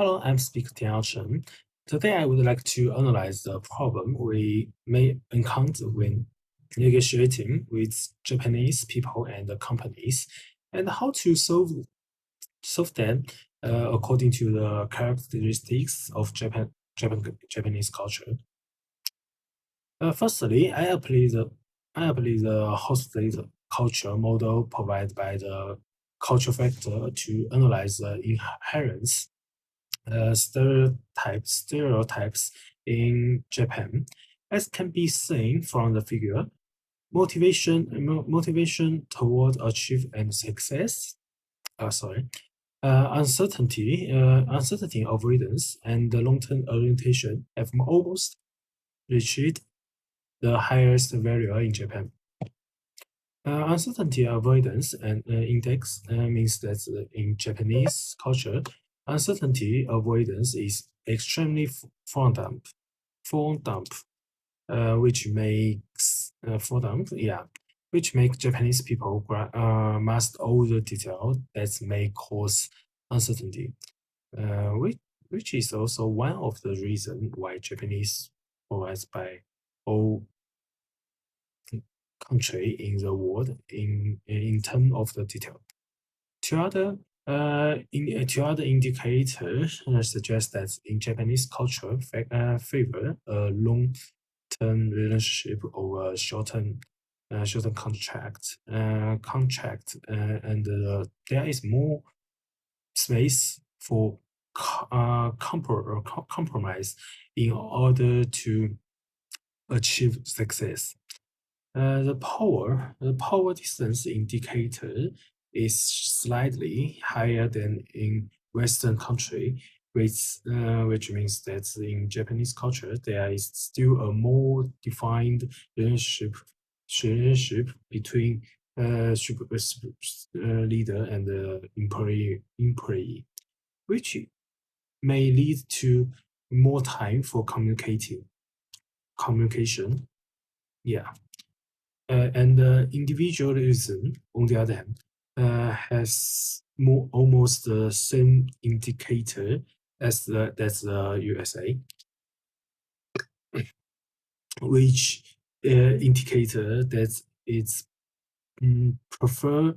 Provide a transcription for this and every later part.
Hello, I'm Speaker Tian Chen. Today, I would like to analyze the problem we may encounter when negotiating with Japanese people and companies, and how to solve them according to the characteristics of Japanese culture. Firstly, I apply the host-state culture model provided by the culture factor to analyze the inherent stereotypes in Japan. As can be seen from the figure, motivation toward achieve and success. Sorry. Uncertainty avoidance, and the long-term orientation have almost reached the highest value in Japan. Uncertainty avoidance and index means that in Japanese culture, uncertainty avoidance is extremely fond of, which makes which make Japanese people master all the detail that may cause uncertainty, which is also one of the reasons why Japanese provides by all country in the world in terms of the detail. Two other indicators suggest that in Japanese culture favor a long-term relationship over short-term contract, and there is more space for compromise in order to achieve success. The power distance indicator is slightly higher than in Western country, which means that in Japanese culture there is still a more defined relationship between leader and employee, which may lead to more time for communication. Yeah. And individualism, on the other hand, has almost the same indicator as the USA, which indicator that it's prefer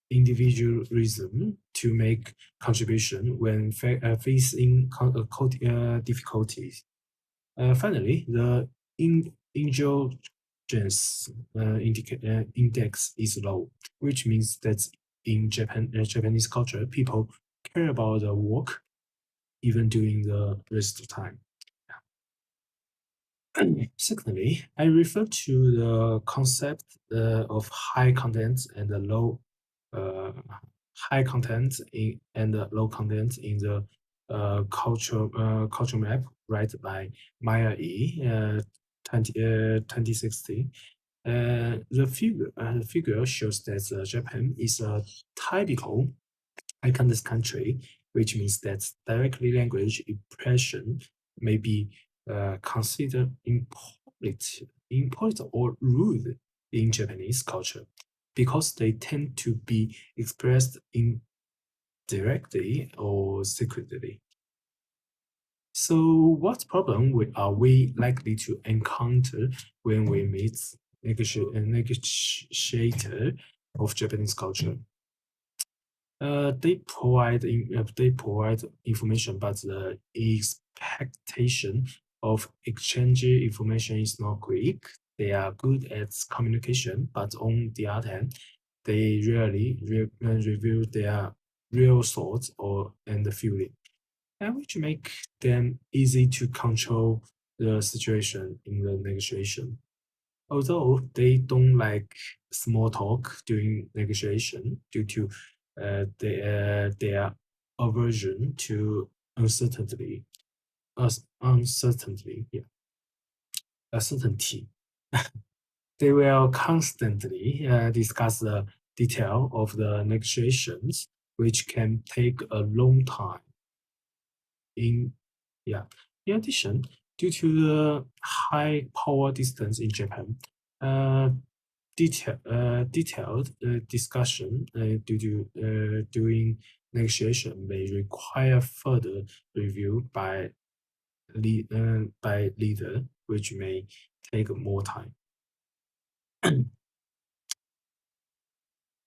individualism to make contribution when facing difficulties. Finally, the indulgence index is low, which means that in Japanese culture, people care about the work even during the rest of time. Secondly, I refer to the concept of high content and the low high content and low content in the culture map right by Maya E 2016. The figure shows that Japan is a typical high content country, which means that directly language impression may be considered important or rude in Japanese culture because they tend to be expressed indirectly or secretly. So, what problem are we likely to encounter when we meet a negotiator of Japanese culture? They provide information, but the expectation of exchanging information is not quick. They are good at communication, but on the other hand, they rarely reveal their real thoughts and feeling, and which make them easy to control the situation in the negotiation. Although they don't like small talk during negotiation due to their aversion to uncertainty, uncertainty. They will constantly discuss the detail of the negotiations, which can take a long time. In in addition, due to the high power distance in Japan, uh, detailed discussion during negotiation may require further review by leader, which may take more time.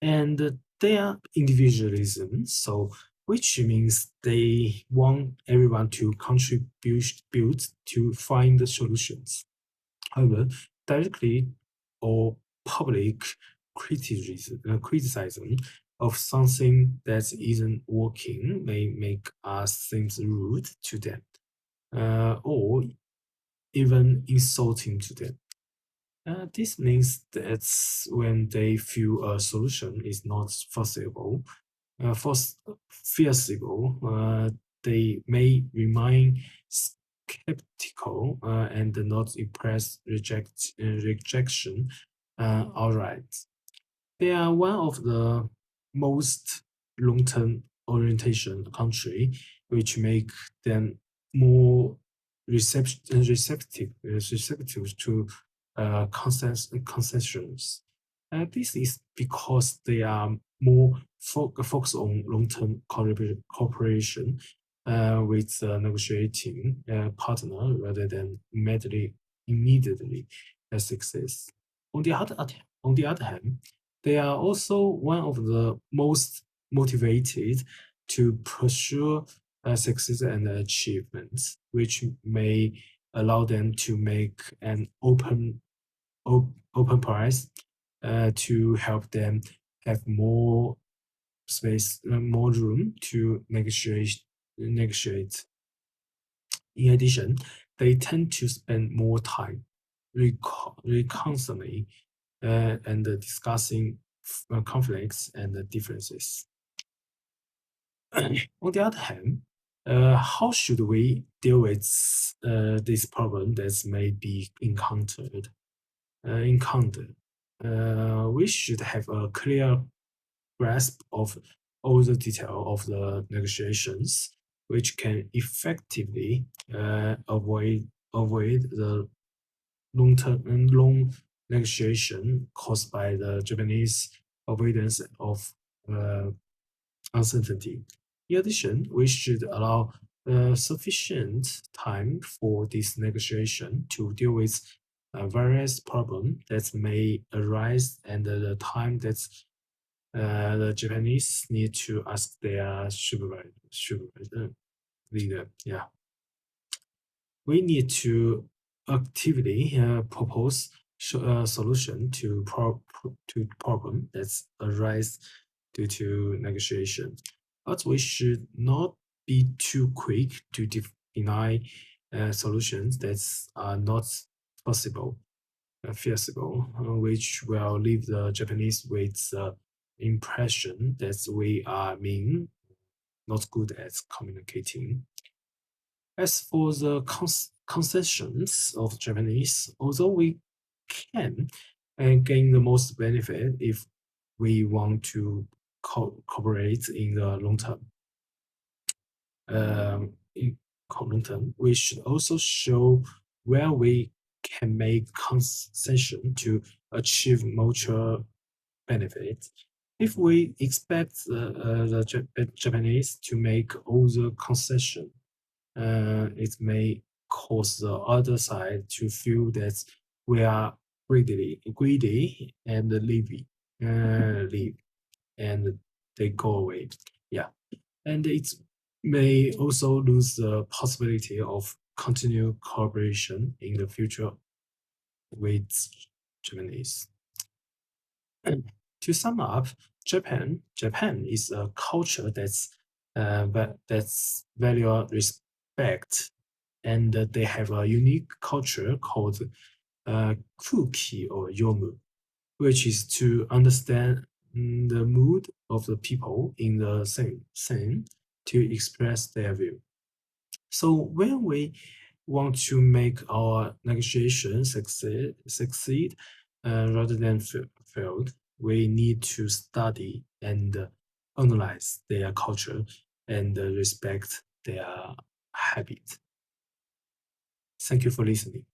And their individualism, so which means they want everyone to contribute to find the solutions. However, directly or public criticism of something that isn't working may make us seem rude to them, or even insulting to them. This means that when they feel a solution is not feasible, they may remain skeptical and not express rejection outright. They are one of the most long-term orientation country, which make them more receptive to concessions. This is because they are more focused on long-term cooperation with the negotiating partner rather than immediately success. On the other hand, they are also one of the most motivated to pursue success and achievements, which may allow them to make an open price to help them have more space, more room to negotiate. In addition, they tend to spend more time reconciling and discussing conflicts and differences. On the other hand, how should we deal with this problem that may be encountered? We should have a clear grasp of all the detail of the negotiations, which can effectively avoid the long negotiation caused by the Japanese avoidance of uncertainty. In addition, we should allow sufficient time for this negotiation to deal with various problems that may arise and the time that the Japanese need to ask their supervisor leader. Yeah, we need to actively propose a solution to problem that arise due to negotiation. But we should not be too quick to deny solutions that are not feasible, which will leave the Japanese with the impression that we are not good at communicating. As for the concessions of Japanese, although we can gain the most benefit if we want to cooperate in the long term. In long term, we should also show where we can make concession to achieve mutual benefit. If we expect the Japanese to make all the concession, it may cause the other side to feel that we are greedy and leave, and they go away. Yeah, and it may also lose the possibility of continued cooperation in the future with Japanese. And to sum up, Japan is a culture that's value respect, and they have a unique culture called kuki or yomu, which is to understand the mood of the people in the same to express their view. So when we want to make our negotiations succeed rather than failed, we need to study and analyze their culture and respect their habit. Thank you for listening.